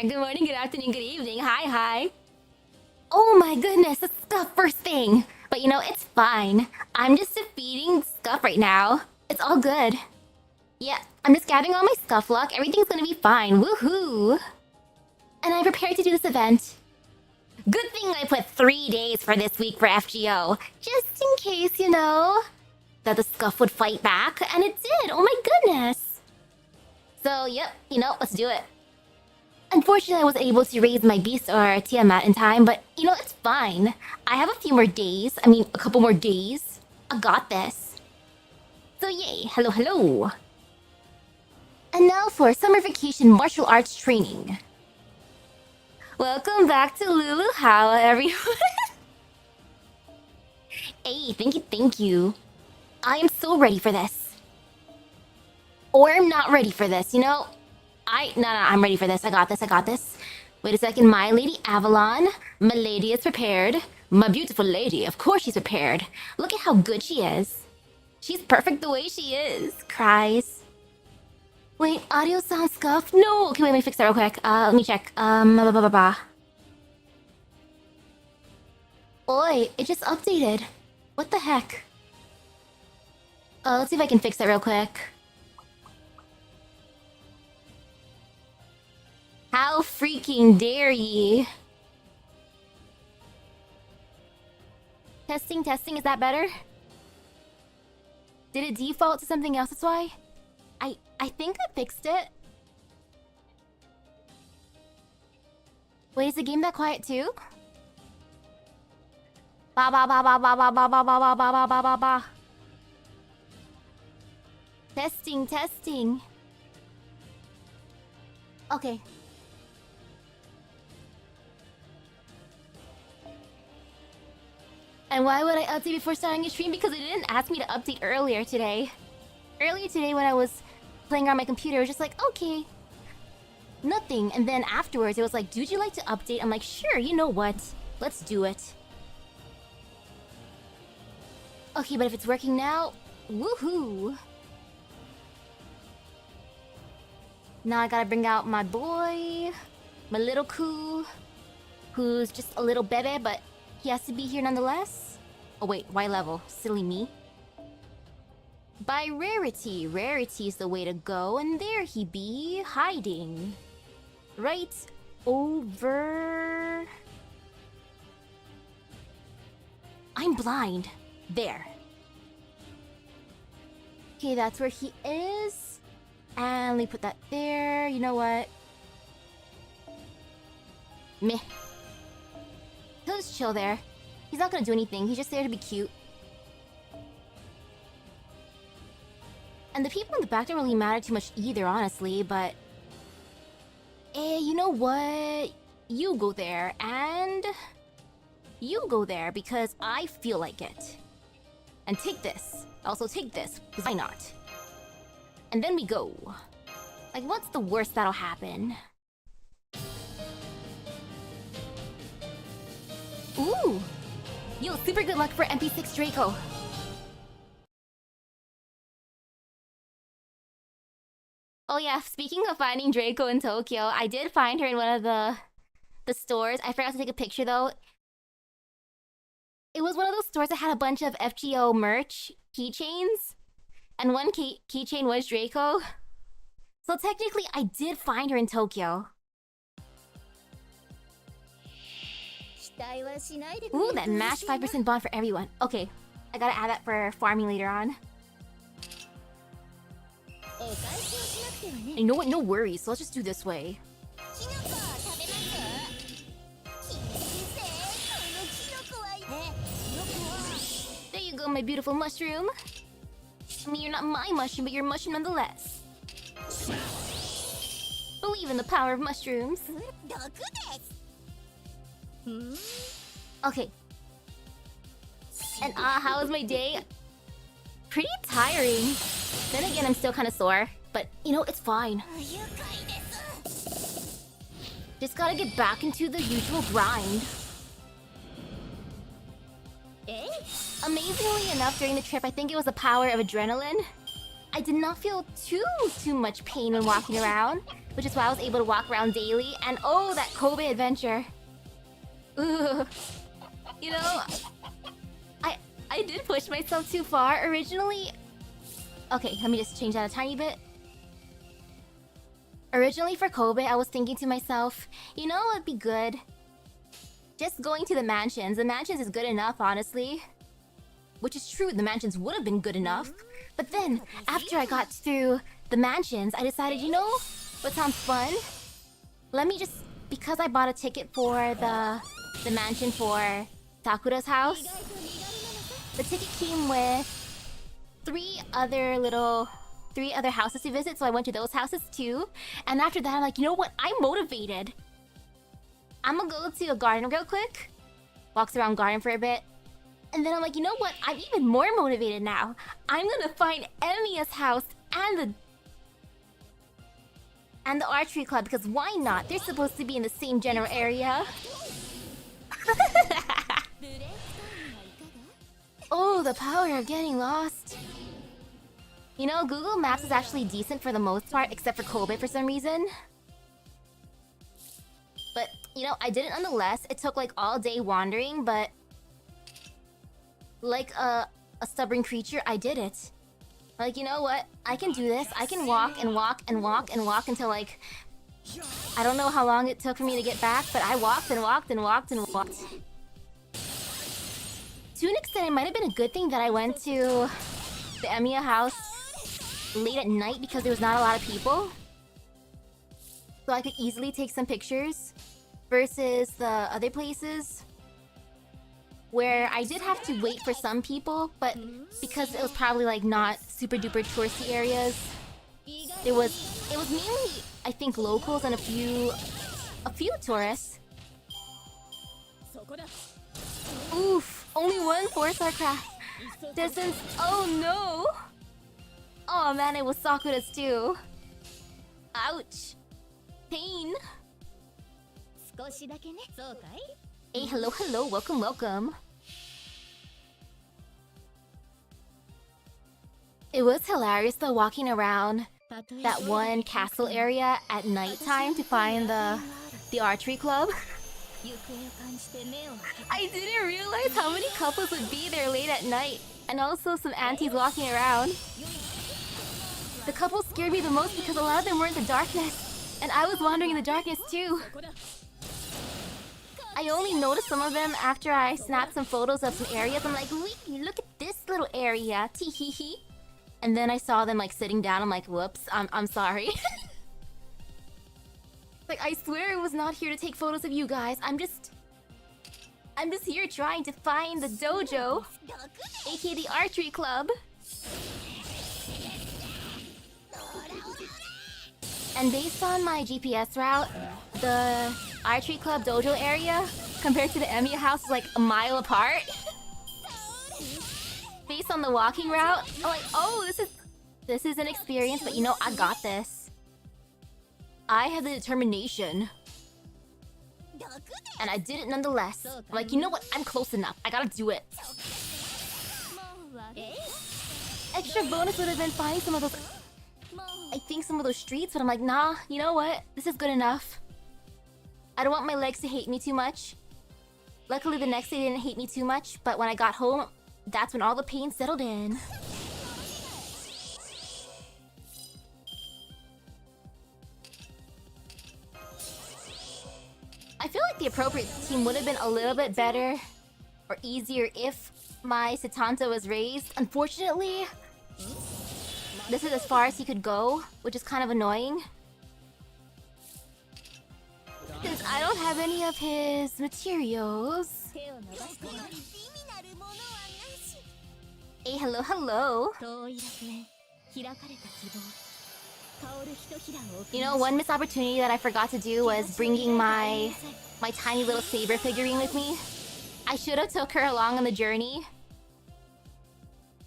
Good morning, good afternoon, good evening. Hi. Oh my goodness, the Scuff first thing. But you know, it's fine. I'm just defeating Scuff right now. It's all good. Yeah, I'm just gathering all my Scuff luck. Everything's gonna be fine. Woohoo! And I'm prepared to do this event. Good thing I put 3 days for this week for FGO. Just in case, you know, that the Scuff would fight back. And it did! Oh my goodness! So, yep, you know, let's do it. Unfortunately, I wasn't able to raise my Beast or Tiamat in time, but you know, it's fine. I have a few more days. I mean, a couple more days. I got this. So yay, hello. And now for summer vacation martial arts training. Welcome back to Lulu How, everyone. Hey, thank you. I am so ready for this. Or I'm not ready for this, you know? No, I'm ready for this. I got this. Wait a second, my lady Avalon. My lady is prepared. My beautiful lady, of course she's prepared. Look at how good she is. She's perfect the way she is. Cries. Wait, audio sound scuffed? No! Okay, wait, let me fix that real quick. Let me check. Oi, it just updated. What the heck? Let's see if I can fix that real quick. How freaking dare ye? Testing, is that better? Did it default to something else, that's why? I think I fixed it. Wait, is the game that quiet too? Ba ba ba ba ba ba ba ba ba ba ba ba ba ba. Testing. Okay. And why would I update before starting a stream? Because it didn't ask me to update earlier today. Earlier today when I was playing on my computer, it was just like, okay. Nothing. And then afterwards, it was like, would you like to update? I'm like, sure, you know what? Let's do it. Okay, but if it's working now, woohoo! Now I gotta bring out my boy, my little Ku, who's just a little bebe, but he has to be here nonetheless. Oh wait, why level? Silly me. By rarity. Rarity is the way to go, and there he be, hiding. Right over... I'm blind. There. Okay, that's where he is. And let me put that there. You know what? Meh. He'll just chill there. He's not gonna do anything. He's just there to be cute. And the people in the back don't really matter too much either, honestly, but... you know what? You go there, and... you go there, because I feel like it. And take this. Also take this, because why not? And then we go. Like, what's the worst that'll happen? Ooh! Yo, super good luck for MP6 Draco. Oh yeah, speaking of finding Draco in Tokyo, I did find her in one of the stores. I forgot to take a picture though. It was one of those stores that had a bunch of FGO merch keychains. And one keychain was Draco. So technically, I did find her in Tokyo. Ooh, that match 5% bond for everyone. Okay, I gotta add that for farming later on. You know what? No worries. So let's just do this way. There you go, my beautiful mushroom. I mean, you're not my mushroom, but you're a mushroom nonetheless. Believe in the power of mushrooms. Okay. And how was my day? Pretty tiring. Then again, I'm still kind of sore. But, you know, it's fine. Just gotta get back into the usual grind. Amazingly enough, during the trip, I think it was the power of adrenaline. I did not feel too much pain when walking around. which is why I was able to walk around daily. And oh, that Kobe adventure. Ooh. You know, I did push myself too far. Originally... Okay, let me just change that a tiny bit. Originally for Kobe, I was thinking to myself, you know, it'd be good just going to the mansions. The mansions is good enough, honestly. Which is true, the mansions would have been good enough. But then, after I got through the mansions, I decided, you know what sounds fun? Let me just... Because I bought a ticket for the mansion for Sakura's house, the ticket came with three other houses to visit, so I went to those houses too. And after that, I'm like, you know what? I'm motivated. I'm gonna go to a garden real quick. Walks around garden for a bit. And then I'm like, you know what? I'm even more motivated now. I'm gonna find Emiya's house and the archery club, because why not? They're supposed to be in the same general area. Oh, the power of getting lost. You know, Google Maps is actually decent for the most part, except for Kobe for some reason. But, you know, I did it nonetheless. It took like all day wandering, but... Like a stubborn creature, I did it. Like, you know what? I can do this. I can walk and walk and walk and walk until like... I don't know how long it took for me to get back, but I walked and walked and walked and walked. To an extent, it might have been a good thing that I went to the Emiya house late at night because there was not a lot of people. So I could easily take some pictures versus the other places where I did have to wait for some people, but because it was probably like not super duper touristy areas, it was mainly, I think, locals and a few tourists. Oof, only one 4-star craft. Distance, oh no! Oh man, it was Sakura's too. Ouch. Pain. Hey, hello, welcome. It was hilarious though, walking around that one castle area at nighttime to find the archery club. I didn't realize how many couples would be there late at night, and also some aunties walking around. The couples scared me the most because a lot of them were in the darkness, and I was wandering in the darkness too. I only noticed some of them after I snapped some photos of some areas. I'm like, look at this little area, tee-hee-hee. And then I saw them like sitting down. I'm like, whoops, I'm sorry. Like, I swear I was not here to take photos of you guys. I'm just here trying to find the dojo, aka the archery club. And based on my GPS route, the archery club dojo area compared to the Emiya house is like a mile apart. Based on the walking route, I'm like, oh, this is an experience, but you know, I got this. I have the determination. And I did it nonetheless. I'm like, you know what? I'm close enough. I gotta do it. Extra bonus would have been finding some of those... I think some of those streets, but I'm like, nah, you know what? This is good enough. I don't want my legs to hate me too much. Luckily, the next day they didn't hate me too much, but when I got home, that's when all the pain settled in. I feel like the appropriate team would have been a little bit better or easier if my Setanta was raised. Unfortunately, this is as far as he could go, which is kind of annoying. Since I don't have any of his materials. Hey, hello. You know, one missed opportunity that I forgot to do was bringing my tiny little saber figurine with me. I should have took her along on the journey.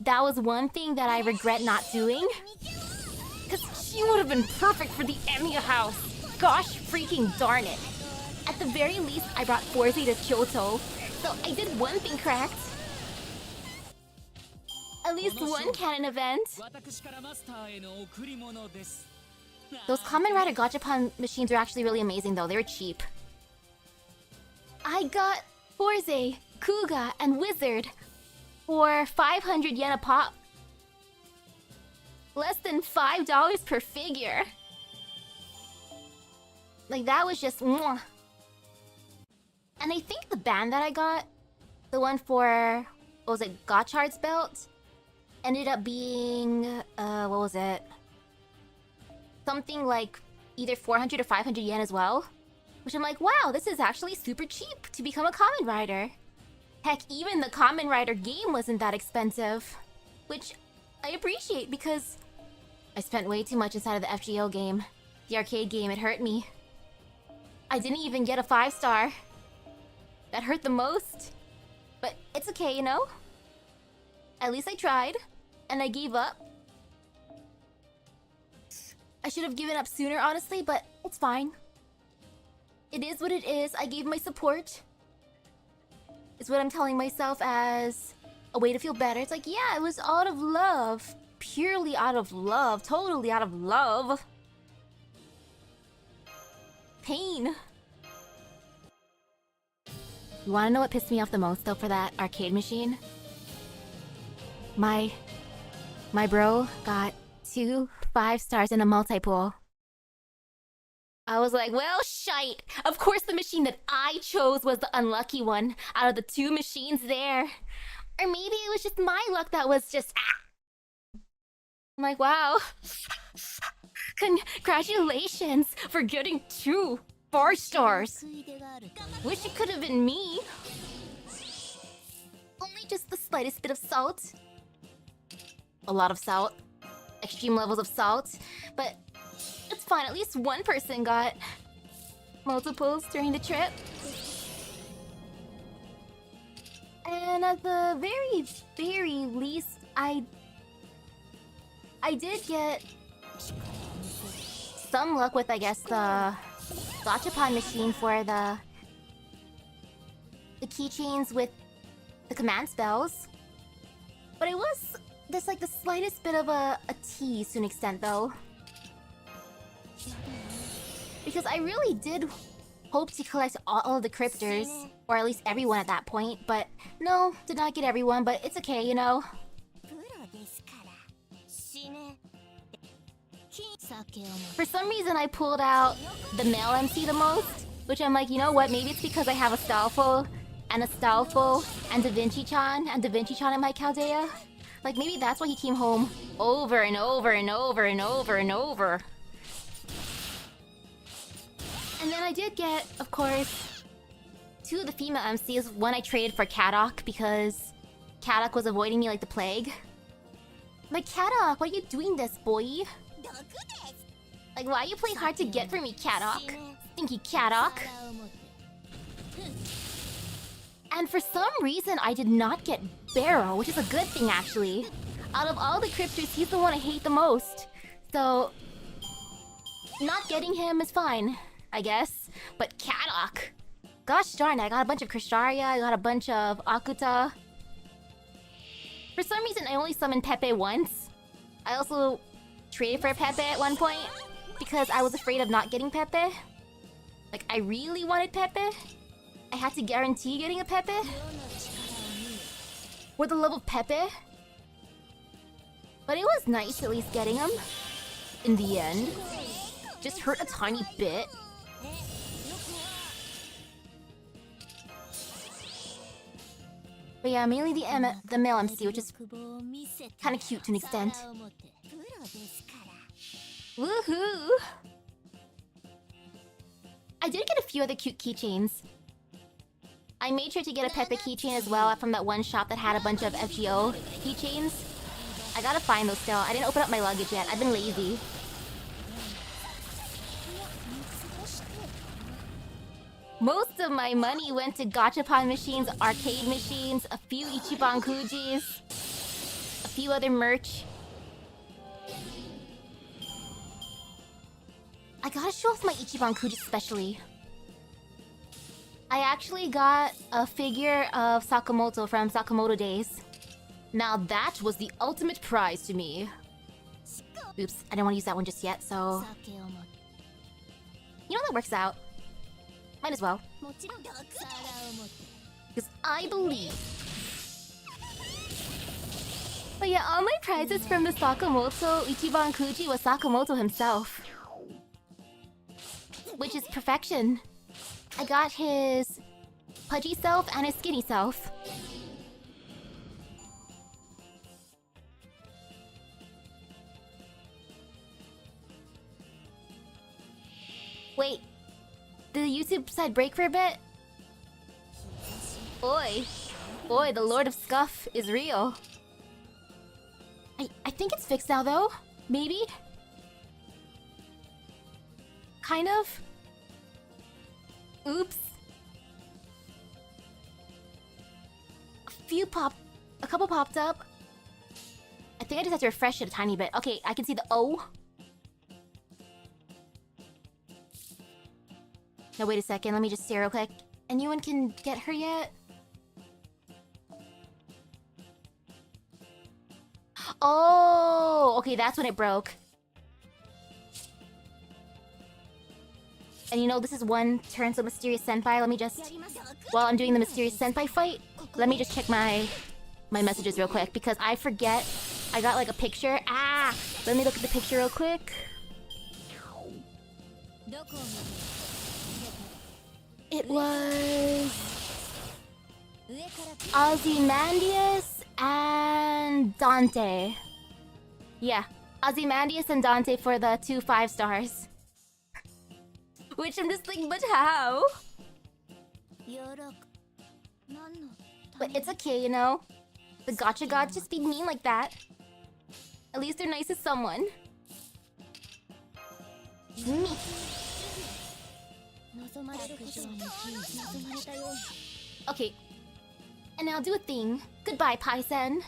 That was one thing that I regret not doing. Because she would have been perfect for the Emiya house. Gosh freaking darn it. At the very least, I brought Forza to Kyoto. So I did one thing correct. At least one canon event. Those Kamen Rider Gachapon machines are actually really amazing though. They were cheap. I got Forze, Kuga, and Wizard for 500 yen a pop. Less than $5 per figure. Like, that was just mwah. And I think the band that I got, the one for, what was it, Gotchard's belt, ended up being, what was it? Something like either 400 or 500 yen as well. Which I'm like, wow, this is actually super cheap to become a Kamen Rider. Heck, even the Kamen Rider game wasn't that expensive. Which I appreciate because I spent way too much inside of the FGO game. The arcade game, it hurt me. I didn't even get a 5-star. That hurt the most. But it's okay, you know? At least I tried. And I gave up. I should have given up sooner, honestly, but it's fine. It is what it is. I gave my support. It's what I'm telling myself as a way to feel better. It's like, yeah, it was out of love. Purely out of love. Totally out of love. Pain. You wanna know what pissed me off the most, though, for that arcade machine? My bro got 2 5-stars in a multi-pool. I was like, well, shite. Of course the machine that I chose was the unlucky one out of the 2 machines there. Or maybe it was just my luck that was just... I'm like, wow. Congratulations for getting 2 4-stars. Wish it could have been me. Only just the slightest bit of salt. A lot of salt. Extreme levels of salt. But it's fine, at least one person got multiples during the trip. And at the very, very least, I did get some luck with, I guess, the Gachapon machine for the keychains with the command spells. But it was, there's like the slightest bit of a tease to an extent, though. Because I really did hope to collect all of the cryptors, or at least everyone at that point, but no, did not get everyone, but it's okay, you know? For some reason, I pulled out the male MC the most, which I'm like, you know what, maybe it's because I have a Astolfo, and Da Vinci-chan, in my Chaldea. Like, maybe that's why he came home over and over and over and over and over. And then I did get, of course, 2 of the female MCs. One I traded for Kadok because Kadok was avoiding me like the plague. Like, Kadok, why are you doing this, boy? Like, why you play hard to get for me, Kadok? Stinky Kadok. And for some reason, I did not get Barrow, which is a good thing, actually. Out of all the cryptors, he's the one I hate the most. So, not getting him is fine, I guess. But Kadok, gosh darn it, I got a bunch of Krisharia, I got a bunch of Akuta. For some reason, I only summoned Pepe once. I also traded for Pepe at one point because I was afraid of not getting Pepe. Like, I really wanted Pepe. I had to guarantee getting a Pepe. For the love of Pepe. But it was nice at least getting him. In the end. Just hurt a tiny bit. But yeah, mainly the male MC, which is kind of cute to an extent. Woohoo! I did get a few other cute keychains. I made sure to get a Pepe keychain as well from that one shop that had a bunch of FGO keychains. I gotta find those still. I didn't open up my luggage yet. I've been lazy. Most of my money went to Gachapon machines, arcade machines, a few Ichiban Kujis, a few other merch. I gotta show off my Ichiban Kuji especially. I actually got a figure of Sakamoto from Sakamoto Days. Now that was the ultimate prize to me. Oops, I didn't want to use that one just yet, so... You know, that works out. Might as well. Because I believe. But yeah, all my prizes from the Sakamoto Ichiban Kuji was Sakamoto himself. Which is perfection. I got his pudgy self and his skinny self. Wait, did the YouTube side break for a bit? Boy, the Lord of Scuff is real. I think it's fixed now though. Maybe? Kind of? Oops. A couple popped up. I think I just have to refresh it a tiny bit. Okay, I can see the O. Now wait a second, let me just see real quick. Anyone can get her yet? Oh, okay, that's when it broke. And you know, this is one turn, so Mysterious Senpai, let me just... While I'm doing the Mysterious Senpai fight, let me just check my messages real quick, because I forget. I got like a picture. Ah! Let me look at the picture real quick. It was... Ozymandias and Dante. Yeah, Ozymandias and Dante for the 2 5 stars. Which I'm just like, but how? But it's okay, you know? The gacha gods just be mean like that. At least they're nice to someone. Me. Okay. And now do a thing. Goodbye, Paisen.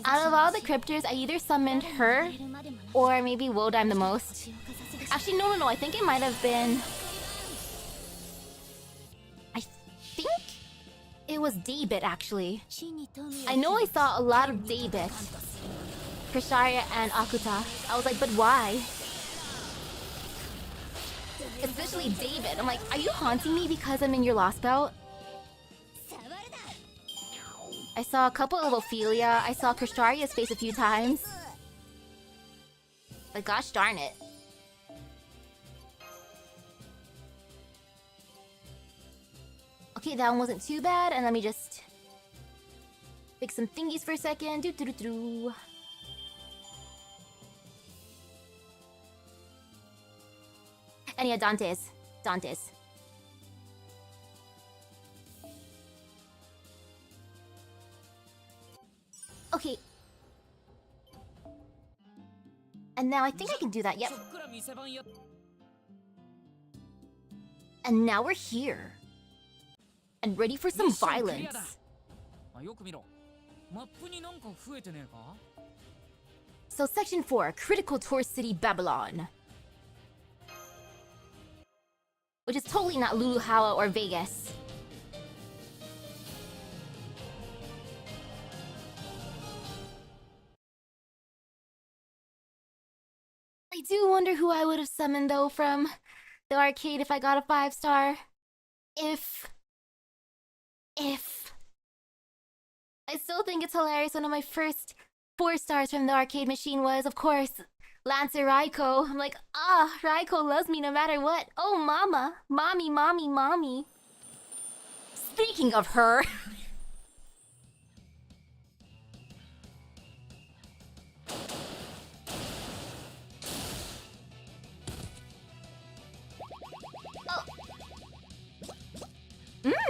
Out of all the cryptors, I either summoned her or maybe Wodime the most. Actually, no, I think it might have been... I think it was Daybit, actually. I know I saw a lot of Daybit. Krisharia and Akuta. I was like, but why? Especially David. I'm like, are you haunting me because I'm in your lost belt? I saw a couple of Ophelia. I saw Kristaria's face a few times. But gosh darn it. Okay, that one wasn't too bad. And let me just fix some thingies for a second. Doo-doo-doo-doo. And yeah, Dante's. Okay. And now I think I can do that, yep. And now we're here. And ready for some violence. So section 4, Critical Tour City, Babylon. Which is totally not Luluhawa or Vegas. I do wonder who I would have summoned though from the arcade if I got a 5-star. If... I still think it's hilarious. One of my first 4 stars from the arcade machine was, of course, Lancer Raiko. I'm like, Raiko loves me no matter what. Oh, mama. Mommy. Speaking of her...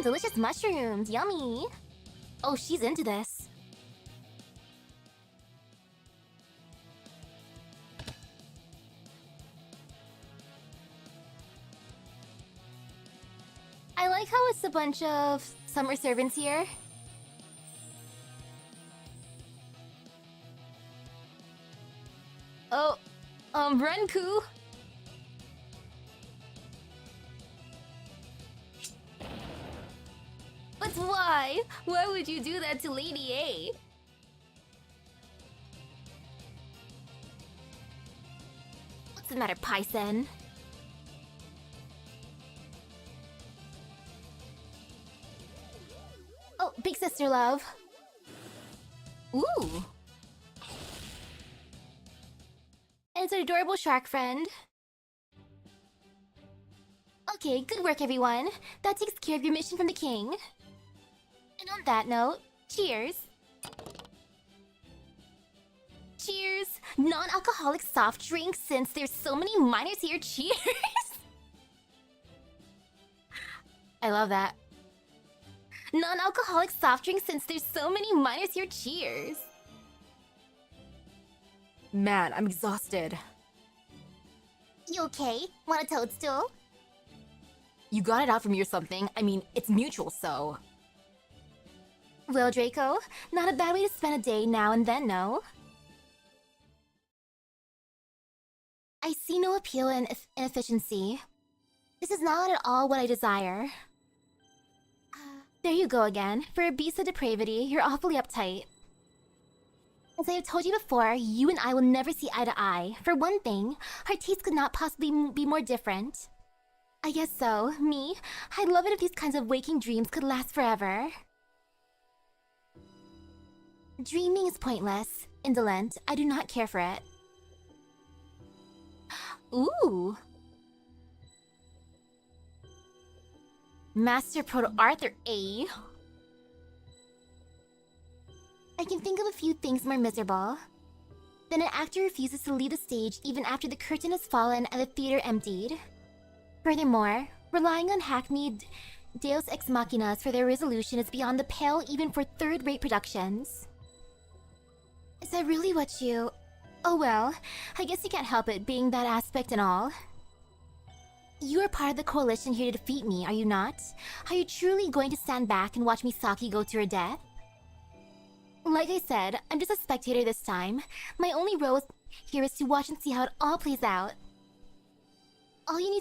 delicious mushrooms. Yummy. Oh, she's into this. I like how it's a bunch of summer servants here. Oh, Renku. But why? Why would you do that to Lady A? the matter, Python? Oh, big sister love. Ooh. And it's an adorable shark friend. Okay, good work everyone. That takes care of your mission from the king. And on that note, cheers. Cheers! Non-alcoholic soft drink since there's so many minors here. Cheers! I love that. Non-alcoholic soft drink since there's so many minors here. Cheers! Man, I'm exhausted. You okay? Want a toadstool? You got it out from me or something. I mean, it's mutual, so... Well, Draco, not a bad way to spend a day now and then, no? I see no appeal in inefficiency. This is not at all what I desire. There you go again. For a beast of depravity, you're awfully uptight. As I have told you before, you and I will never see eye to eye. For one thing, our tastes could not possibly be more different. I guess so. Me, I'd love it if these kinds of waking dreams could last forever. Dreaming is pointless, indolent. I do not care for it. Ooh! Master Proto Arthur, eh? I can think of a few things more miserable. Then an actor refuses to leave the stage even after the curtain has fallen and the theater emptied. Furthermore, relying on hackneyed Deus Ex Machinas for their resolution is beyond the pale even for third-rate productions. Is that really what you... Oh well, I guess you can't help it being that aspect and all. You are part of the coalition here to defeat me, are you not? Are you truly going to stand back and watch Misaki go to her death? Like I said, I'm just a spectator this time. My only role here is to watch and see how it all plays out. All you need to